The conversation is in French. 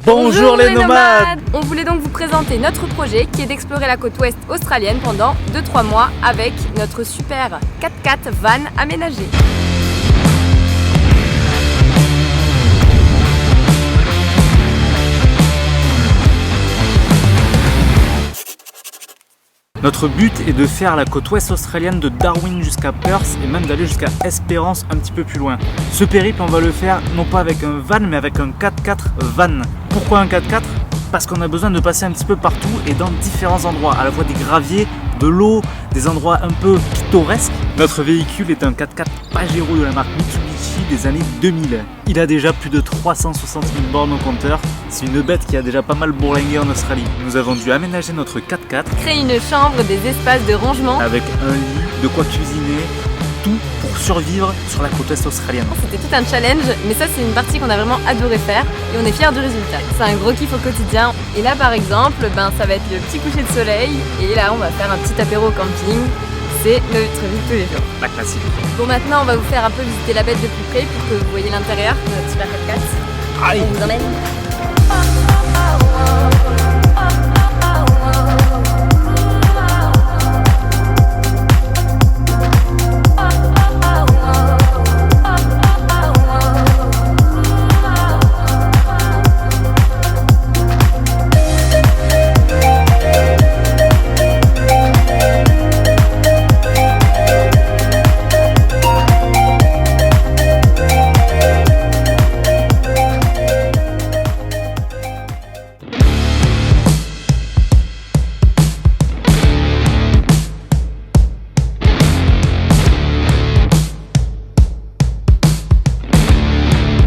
Bonjour les nomades. On voulait donc vous présenter notre projet qui est d'explorer la côte ouest australienne pendant 2-3 mois avec notre super 4x4 van aménagé. Notre but est de faire la côte ouest australienne de Darwin jusqu'à Perth et même d'aller jusqu'à Espérance un petit peu plus loin. Ce périple, on va le faire non pas avec un van mais avec un 4x4 van. Pourquoi un 4x4 ? Parce qu'on a besoin de passer un petit peu partout et dans différents endroits, à la fois des graviers, de l'eau, des endroits un peu pittoresques. Notre véhicule est un 4x4 Pajero de la marque Mitsubishi des années 2000. Il a déjà plus de 360 000 bornes au compteur. C'est une bête qui a déjà pas mal bourlingué en Australie. Nous avons dû aménager notre 4x4. Créer une chambre, des espaces de rangement. Avec un lit, de quoi cuisiner, tout pour survivre sur la côte est australienne. C'était tout un challenge, mais ça c'est une partie qu'on a vraiment adoré faire et on est fiers du résultat. C'est un gros kiff au quotidien. Et là par exemple, ça va être le petit coucher de soleil et là on va faire un petit apéro au camping. C'est notre vie de tous les jours. La classique. Bon, maintenant on va vous faire un peu visiter la bête de plus près pour que vous voyez l'intérieur de notre super 4x4. Allez. On vous emmène.